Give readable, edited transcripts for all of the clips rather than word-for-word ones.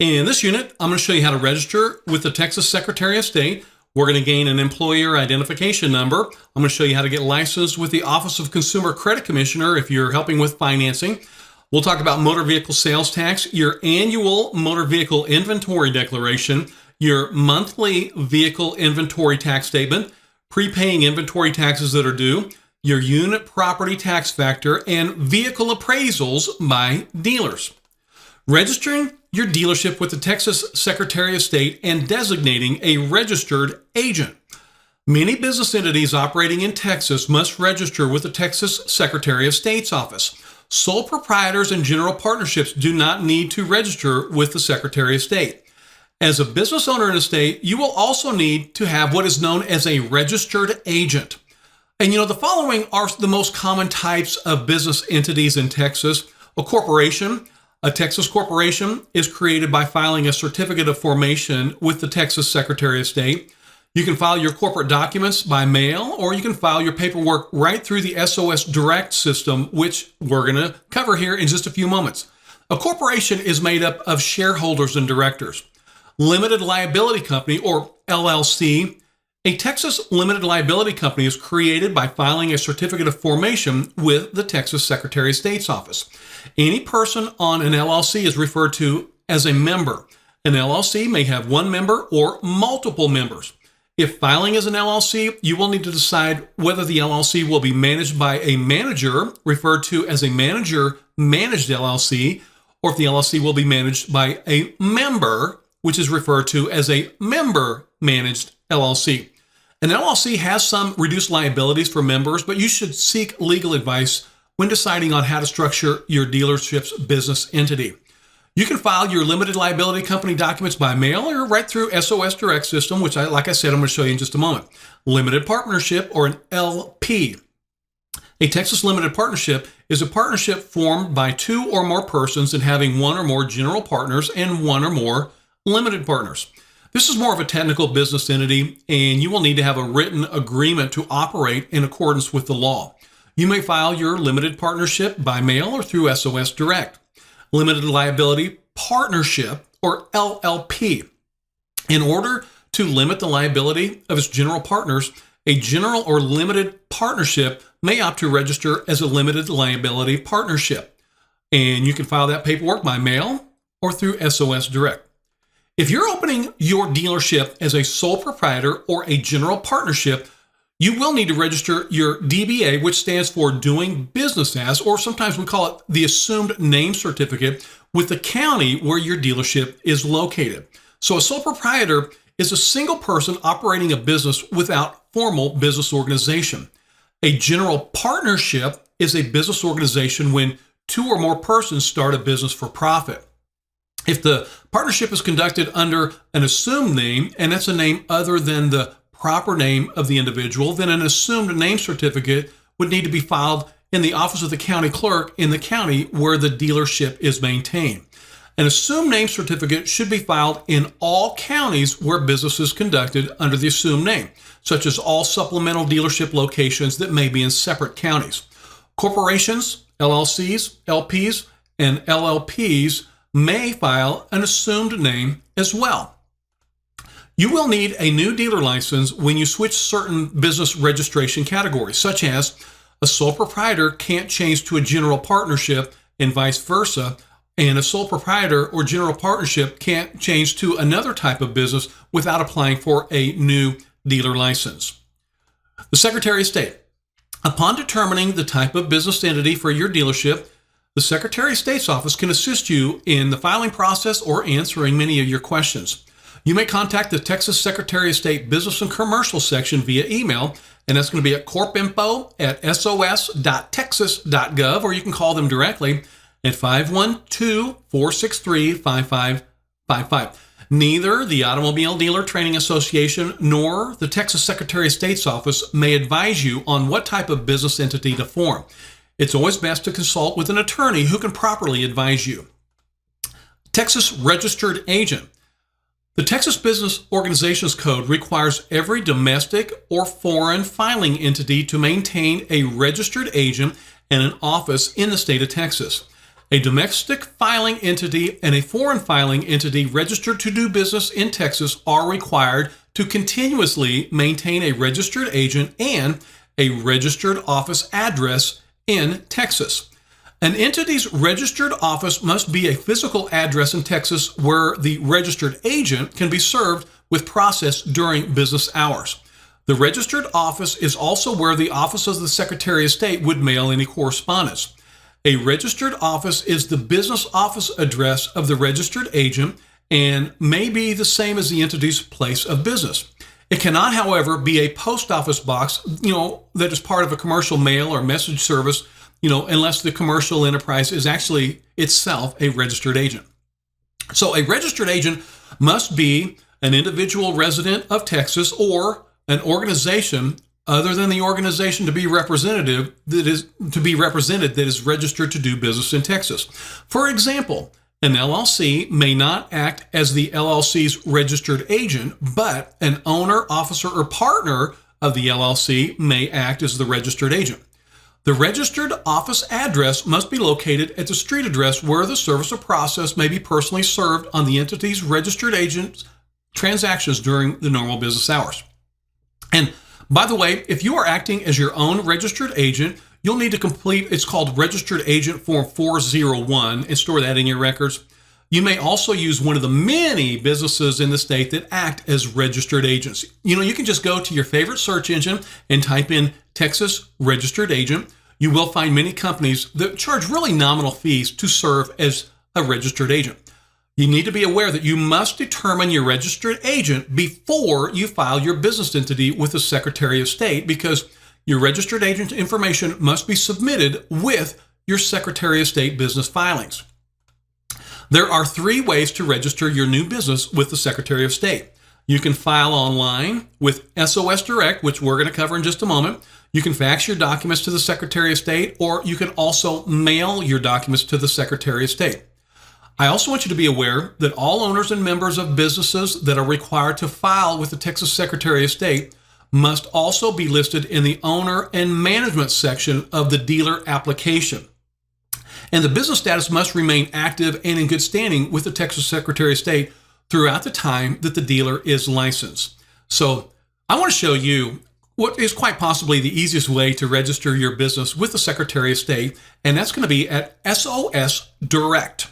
In this unit, I'm going to show you how to register with the Texas Secretary of State. We're going to gain an employer identification number. I'm going to show you how to get licensed with the Office of Consumer Credit Commissioner if you're helping with financing. We'll talk about motor vehicle sales tax, your annual motor vehicle inventory declaration, your monthly vehicle inventory tax statement, prepaying inventory taxes that are due, your unit property tax factor, and vehicle appraisals by dealers. Registering your dealership with the Texas Secretary of State and designating a registered agent. Many business entities operating in Texas must register with the Texas Secretary of State's office. Sole proprietors and general partnerships do not need to register with the Secretary of State. As a business owner in a state, you will also need to have what is known as a registered agent. And the following are the most common types of business entities in Texas. A corporation. A Texas corporation is created by filing a certificate of formation with the Texas Secretary of State. You can file your corporate documents by mail, or you can file your paperwork right through the SOS Direct system, which we're going to cover here in just a few moments. A corporation is made up of shareholders and directors. Limited liability company, or LLC. A Texas limited liability company is created by filing a certificate of formation with the Texas Secretary of State's office. Any person on an LLC is referred to as a member. An LLC may have one member or multiple members. If filing as an LLC, you will need to decide whether the LLC will be managed by a manager, referred to as a manager-managed LLC, or if the LLC will be managed by a member, which is referred to as a member-managed LLC. An LLC has some reduced liabilities for members, but you should seek legal advice when deciding on how to structure your dealership's business entity. You can file your limited liability company documents by mail or right through SOS Direct system, which like I said, I'm going to show you in just a moment. Limited partnership, or an LP. A Texas limited partnership is a partnership formed by two or more persons and having one or more general partners and one or more limited partners. This is more of a technical business entity, and you will need to have a written agreement to operate in accordance with the law. You may file your limited partnership by mail or through SOS Direct. Limited liability partnership, or LLP. In order to limit the liability of its general partners, a general or limited partnership may opt to register as a limited liability partnership. And you can file that paperwork by mail or through SOS Direct. If you're opening your dealership as a sole proprietor or a general partnership, you will need to register your DBA, which stands for Doing Business As, or sometimes we call it the Assumed Name Certificate, with the county where your dealership is located. So a sole proprietor is a single person operating a business without formal business organization. A general partnership is a business organization when two or more persons start a business for profit. If the partnership is conducted under an assumed name, and that's a name other than the proper name of the individual, then an assumed name certificate would need to be filed in the office of the county clerk in the county where the dealership is maintained. An assumed name certificate should be filed in all counties where business is conducted under the assumed name, such as all supplemental dealership locations that may be in separate counties. Corporations, LLCs, LPs, and LLPs may file an assumed name as well. You will need a new dealer license when you switch certain business registration categories, such as a sole proprietor can't change to a general partnership and vice versa, and a sole proprietor or general partnership can't change to another type of business without applying for a new dealer license. The Secretary of State. Upon determining the type of business entity for your dealership, the Secretary of State's office can assist you in the filing process or answering many of your questions. You may contact the Texas Secretary of State Business and Commercial section via email, and that's going to be at corpinfo@sos.texas.gov, or you can call them directly at 512-463-5555. Neither the Automobile Dealer Training Association nor the Texas Secretary of State's office may advise you on what type of business entity to form. It's always best to consult with an attorney who can properly advise you. Texas Registered Agent. The Texas Business Organizations Code requires every domestic or foreign filing entity to maintain a registered agent and an office in the state of Texas. A domestic filing entity and a foreign filing entity registered to do business in Texas are required to continuously maintain a registered agent and a registered office address in Texas. An entity's registered office must be a physical address in Texas where the registered agent can be served with process during business hours. The registered office is also where the Office of the Secretary of State would mail any correspondence. A registered office is the business office address of the registered agent and may be the same as the entity's place of business. It cannot, however, be a post office box, that is part of a commercial mail or message service, unless the commercial enterprise is actually itself a registered agent. So a registered agent must be an individual resident of Texas or an organization other than the organization to be represented that is registered to do business in Texas. For example, an LLC may not act as the LLC's registered agent, but an owner, officer, or partner of the LLC may act as the registered agent. The registered office address must be located at the street address where the service or process may be personally served on the entity's registered agent's transactions during the normal business hours. And by the way, if you are acting as your own registered agent, you'll need to complete, it's called Registered Agent Form 401, and store that in your records. You may also use one of the many businesses in the state that act as registered agents. You can just go to your favorite search engine and type in Texas Registered Agent. You will find many companies that charge really nominal fees to serve as a registered agent. You need to be aware that you must determine your registered agent before you file your business entity with the Secretary of State, because your registered agent information must be submitted with your Secretary of State business filings. There are 3 ways to register your new business with the Secretary of State. You can file online with SOS Direct, which we're going to cover in just a moment. You can fax your documents to the Secretary of State, or you can also mail your documents to the Secretary of State. I also want you to be aware that all owners and members of businesses that are required to file with the Texas Secretary of State must also be listed in the owner and management section of the dealer application. And the business status must remain active and in good standing with the Texas Secretary of State throughout the time that the dealer is licensed. So I want to show you what is quite possibly the easiest way to register your business with the Secretary of State, and that's going to be at SOS Direct.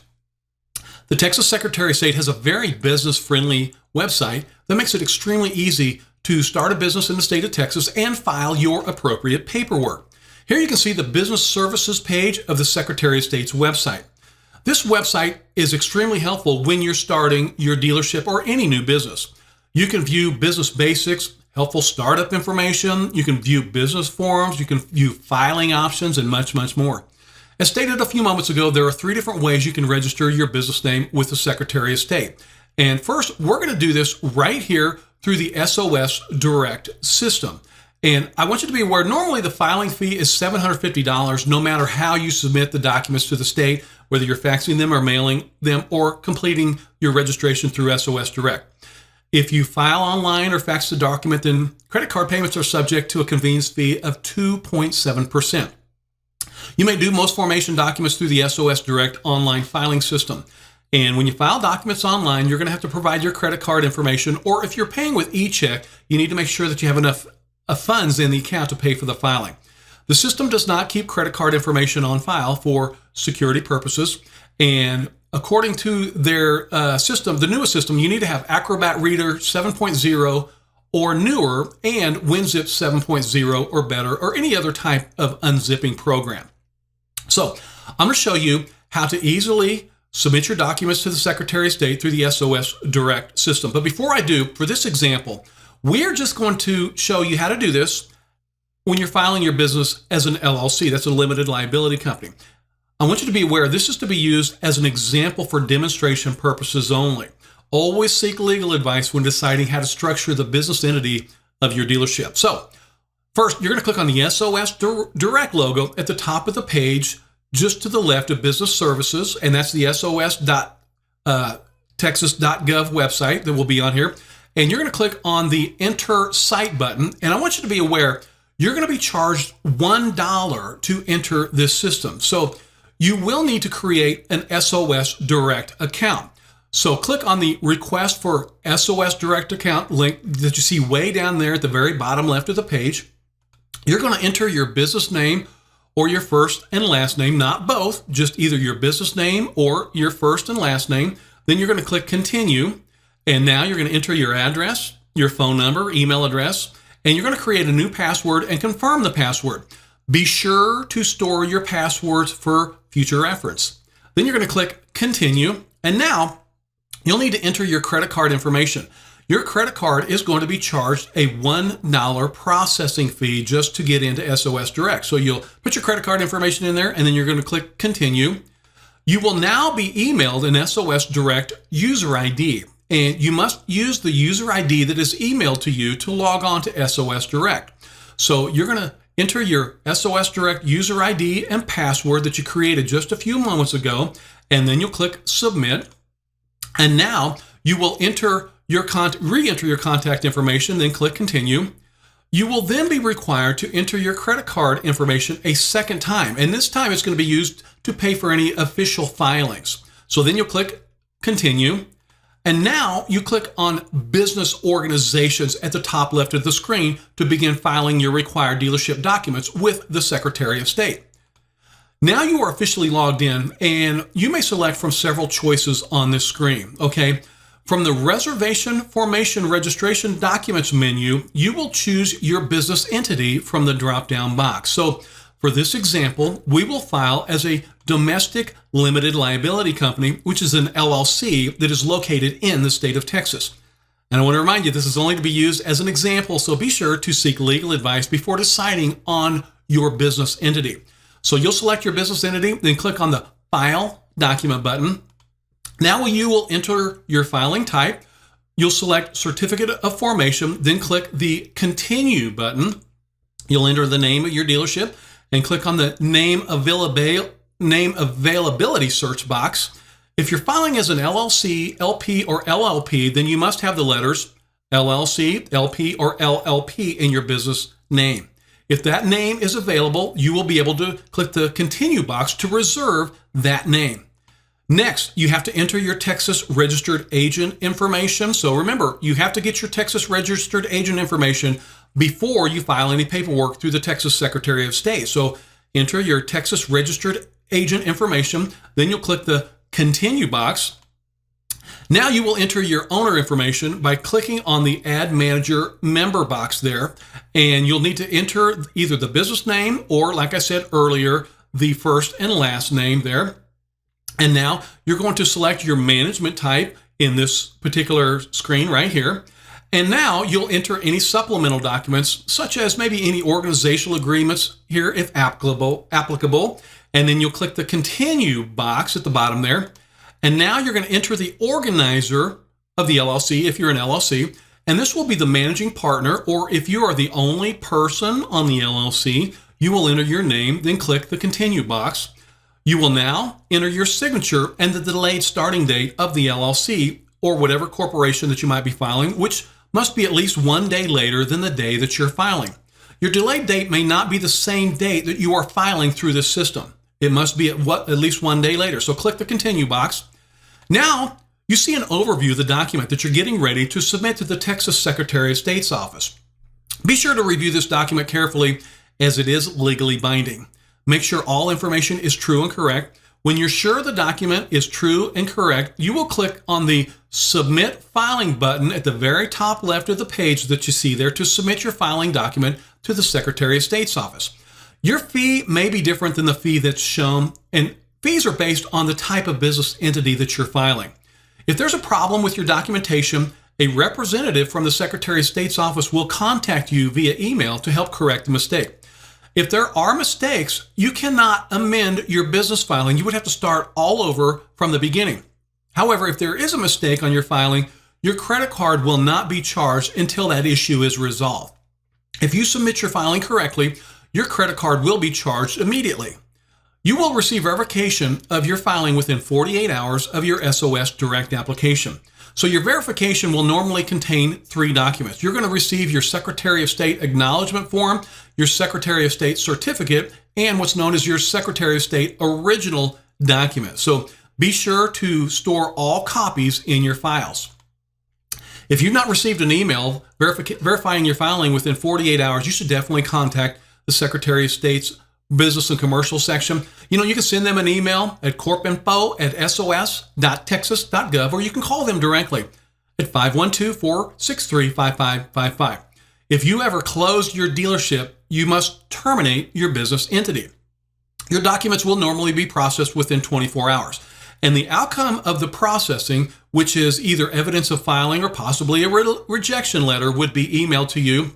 The Texas Secretary of State has a very business-friendly website that makes it extremely easy to start a business in the state of Texas and file your appropriate paperwork. Here you can see the business services page of the Secretary of State's website. This website is extremely helpful when you're starting your dealership or any new business. You can view business basics, helpful startup information, you can view business forms, you can view filing options, and much, much more. As stated a few moments ago, there are 3 different ways you can register your business name with the Secretary of State. And first, we're going to do this right here through the SOS Direct system. And I want you to be aware, normally the filing fee is $750 no matter how you submit the documents to the state, whether you're faxing them or mailing them or completing your registration through SOS Direct. If you file online or fax the document, then credit card payments are subject to a convenience fee of 2.7%. You may do most formation documents through the SOS Direct online filing system. And when you file documents online, you're going to have to provide your credit card information, or if you're paying with e-check, you need to make sure that you have enough funds in the account to pay for the filing. The system does not keep credit card information on file for security purposes. And according to their system, the newest system, you need to have Acrobat Reader 7.0 or newer and WinZip 7.0 or better, or any other type of unzipping program. So I'm going to show you how to easily submit your documents to the Secretary of State through the SOS Direct system. But before I do, for this example, we're just going to show you how to do this when you're filing your business as an LLC. That's a limited liability company. I want you to be aware this is to be used as an example for demonstration purposes only. Always seek legal advice when deciding how to structure the business entity of your dealership. So first, you're going to click on the SOS Direct logo at the top of the page, just to the left of Business Services, and that's the sos.texas.gov website that will be on here. And you're going to click on the Enter Site button, and I want you to be aware you're going to be charged $1 to enter this system. So you will need to create an SOS Direct account. So click on the Request for SOS Direct Account link that you see way down there at the very bottom left of the page. You're going to enter your business name or your first and last name, not both, just either your business name or your first and last name. Then you're going to click Continue. And now you're going to enter your address, your phone number, email address, and you're going to create a new password and confirm the password. Be sure to store your passwords for future reference. Then you're going to click Continue. And now you'll need to enter your credit card information. Your credit card is going to be charged a $1 processing fee just to get into SOS Direct. So you'll put your credit card information in there, and then you're going to click Continue. You will now be emailed an SOS Direct user ID, and you must use the user ID that is emailed to you to log on to SOS Direct. So you're going to enter your SOS Direct user ID and password that you created just a few moments ago, and then you'll click Submit. And now you will re-enter your contact information, then click Continue. You will then be required to enter your credit card information a second time, and this time it's going to be used to pay for any official filings. So then you'll click Continue, and now you click on Business Organizations at the top left of the screen to begin filing your required dealership documents with the Secretary of State. Now you are officially logged in, and you may select from several choices on this screen, okay? From the Reservation Formation Registration Documents menu, you will choose your business entity from the drop-down box. So for this example, we will file as a domestic limited liability company, which is an LLC that is located in the state of Texas. And I want to remind you, this is only to be used as an example, so be sure to seek legal advice before deciding on your business entity. So you'll select your business entity, then click on the File Document button. Now you will enter your filing type. You'll select Certificate of Formation, then click the Continue button. You'll enter the name of your dealership and click on the Name Availability search box. If you're filing as an LLC, LP, or LLP, then you must have the letters LLC, LP, or LLP in your business name. If that name is available, you will be able to click the Continue box to reserve that name. Next, you have to enter your Texas registered agent information. So remember, you have to get your Texas registered agent information before you file any paperwork through the Texas Secretary of State. So enter your Texas registered agent information, then you'll click the Continue box. Now you will enter your owner information by clicking on the Add Manager Member box there, and you'll need to enter either the business name or, like I said earlier, the first and last name there. And now you're going to select your management type in this particular screen right here. And now you'll enter any supplemental documents, such as maybe any organizational agreements here if applicable. And then you'll click the Continue box at the bottom there. And now you're going to enter the organizer of the LLC if you're an LLC. And this will be the managing partner, or if you are the only person on the LLC, you will enter your name, then click the Continue box. You will now enter your signature and the delayed starting date of the LLC or whatever corporation that you might be filing, which must be at least 1 day later than the day that you're filing. Your delayed date may not be the same date that you are filing through this system. It must be at least 1 day later. So click the Continue box. Now you see an overview of the document that you're getting ready to submit to the Texas Secretary of State's office. Be sure to review this document carefully as it is legally binding. Make sure all information is true and correct. When you're sure the document is true and correct, you will click on the Submit Filing button at the very top left of the page that you see there to submit your filing document to the Secretary of State's office. Your fee may be different than the fee that's shown, and fees are based on the type of business entity that you're filing. If there's a problem with your documentation, a representative from the Secretary of State's office will contact you via email to help correct the mistake. If there are mistakes, you cannot amend your business filing. You would have to start all over from the beginning. However, if there is a mistake on your filing, your credit card will not be charged until that issue is resolved. If you submit your filing correctly, your credit card will be charged immediately. You will receive verification of your filing within 48 hours of your SOS Direct application. So your verification will normally contain 3 documents. You're going to receive your Secretary of State acknowledgement form, your Secretary of State certificate, and what's known as your Secretary of State original document. So be sure to store all copies in your files. If you've not received an email verifying your filing within 48 hours, you should definitely contact the Secretary of State's Business and Commercial section. You can send them an email at corpinfo@sos.texas.gov, or you can call them directly at 512-463-5555. If you ever close your dealership, you must terminate your business entity. Your documents will normally be processed within 24 hours. And the outcome of the processing, which is either evidence of filing or possibly a rejection letter, would be emailed to you.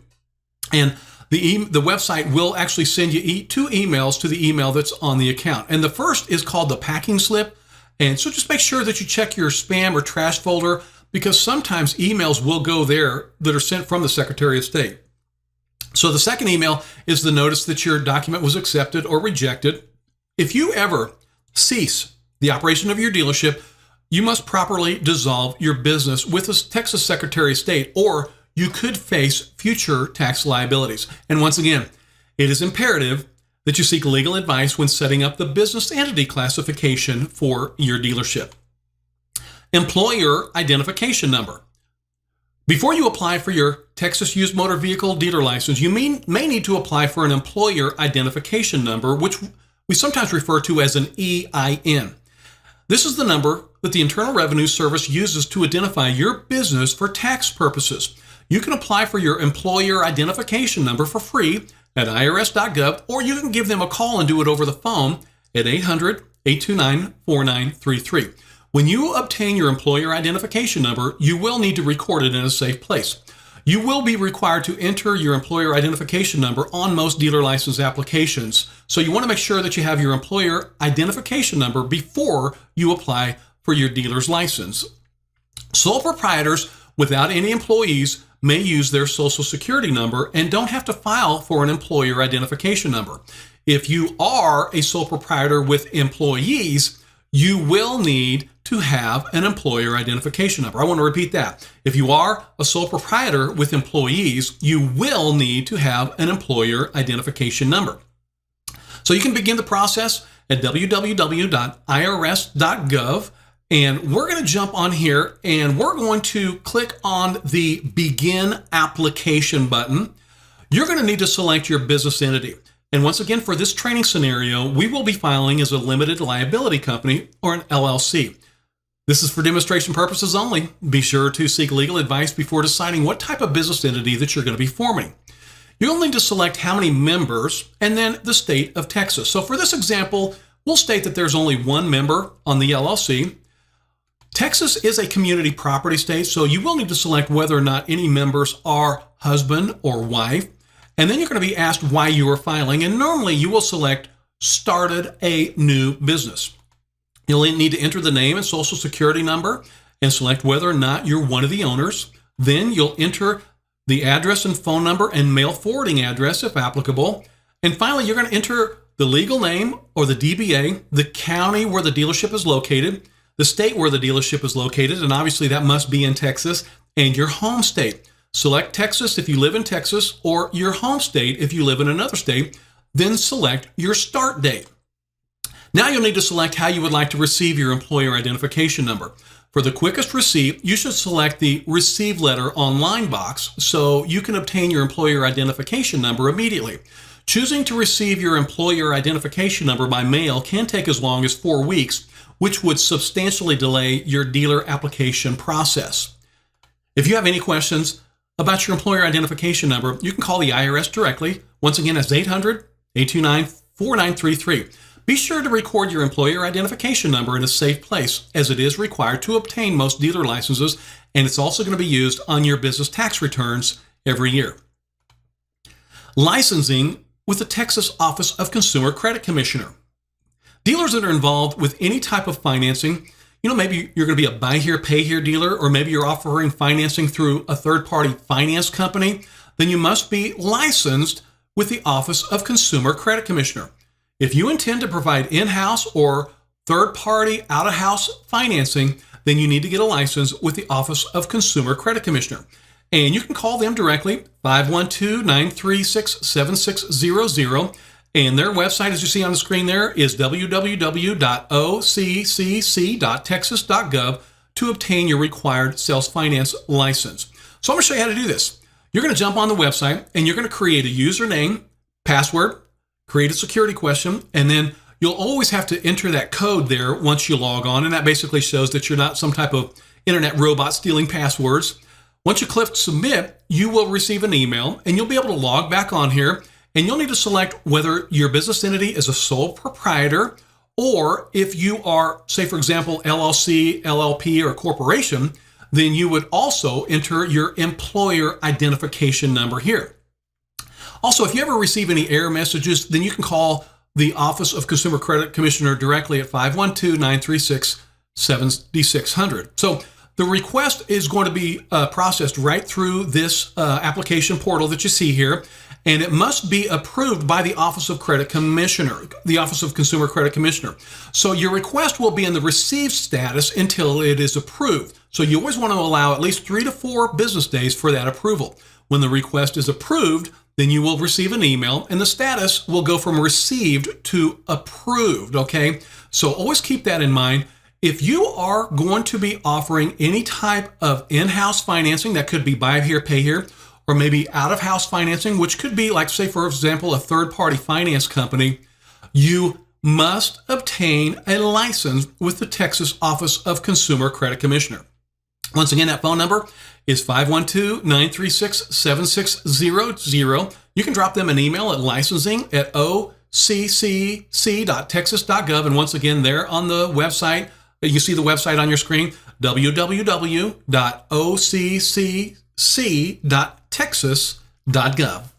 And the website will actually send you 2 emails to the email that's on the account. And the first is called the packing slip. And so just make sure that you check your spam or trash folder, because sometimes emails will go there that are sent from the Secretary of State. So the second email is the notice that your document was accepted or rejected. If you ever cease the operation of your dealership, you must properly dissolve your business with the Texas Secretary of State, or you could face future tax liabilities. And once again, it is imperative that you seek legal advice when setting up the business entity classification for your dealership. Employer identification number. Before you apply for your Texas Used Motor Vehicle dealer license, you may need to apply for an employer identification number, which we sometimes refer to as an EIN. This is the number that the Internal Revenue Service uses to identify your business for tax purposes. You can apply for your employer identification number for free at irs.gov, or you can give them a call and do it over the phone at 800-829-4933. When you obtain your employer identification number, you will need to record it in a safe place. You will be required to enter your employer identification number on most dealer license applications. So you want to make sure that you have your employer identification number before you apply for your dealer's license. Sole proprietors without any employees may use their Social Security number and don't have to file for an employer identification number. If you are a sole proprietor with employees, you will need to have an employer identification number. I want to repeat that. If you are a sole proprietor with employees, you will need to have an employer identification number. So you can begin the process at www.irs.gov. And we're going to jump on here and we're going to click on the Begin Application button. You're going to need to select your business entity. And once again, for this training scenario, we will be filing as a limited liability company or an LLC. This is for demonstration purposes only. Be sure to seek legal advice before deciding what type of business entity that you're going to be forming. You'll need to select how many members and then the state of Texas. So for this example, we'll state that there's only 1 member on the LLC. Texas is a community property state, so you will need to select whether or not any members are husband or wife. And then you're going to be asked why you are filing. And normally you will select started a new business. You'll need to enter the name and Social Security number and select whether or not you're one of the owners. Then you'll enter the address and phone number and mail forwarding address if applicable. And finally, you're going to enter the legal name or the DBA, the county where the dealership is located, the state where the dealership is located, and obviously that must be in Texas, and your home state. Select Texas if you live in Texas, or your home state if you live in another state, then select your start date. Now you'll need to select how you would like to receive your employer identification number. For the quickest receipt, you should select the Receive Letter Online box so you can obtain your employer identification number immediately. Choosing to receive your employer identification number by mail can take as long as 4 weeks, which would substantially delay your dealer application process. If you have any questions about your employer identification number, you can call the IRS directly. Once again, that's 800-829-4933. Be sure to record your employer identification number in a safe place, as it is required to obtain most dealer licenses, and it's also going to be used on your business tax returns every year. Licensing with the Texas Office of Consumer Credit Commissioner. Dealers that are involved with any type of financing, maybe you're going to be a buy here, pay here dealer, or maybe you're offering financing through a third-party finance company, then you must be licensed with the Office of Consumer Credit Commissioner. If you intend to provide in-house or third-party out-of-house financing, then you need to get a license with the Office of Consumer Credit Commissioner. And you can call them directly, 512-936-7600. And their website, as you see on the screen there, is www.occc.texas.gov to obtain your required sales finance license. So I'm going to show you how to do this. You're going to jump on the website and you're going to create a username, password, create a security question, and then you'll always have to enter that code there once you log on. And that basically shows that you're not some type of internet robot stealing passwords. Once you click submit, you will receive an email and you'll be able to log back on here. And you'll need to select whether your business entity is a sole proprietor, or if you are, say, for example, LLC, LLP, or corporation, then you would also enter your employer identification number here. Also, if you ever receive any error messages, then you can call the Office of Consumer Credit Commissioner directly at 512-936-7600. So the request is going to be processed right through this application portal that you see here. And it must be approved by the Office of Credit Commissioner, the Office of Consumer Credit Commissioner. So your request will be in the received status until it is approved. So you always want to allow at least 3 to 4 business days for that approval. When the request is approved, then you will receive an email and the status will go from received to approved, okay? So always keep that in mind. If you are going to be offering any type of in-house financing, that could be buy here, pay here, or maybe out-of-house financing, which could be like, say, for example, a third-party finance company, you must obtain a license with the Texas Office of Consumer Credit Commissioner. Once again, that phone number is 512-936-7600. You can drop them an email at licensing@occc.texas.gov. And once again, there on the website, you see the website on your screen, www.occc.texas.gov.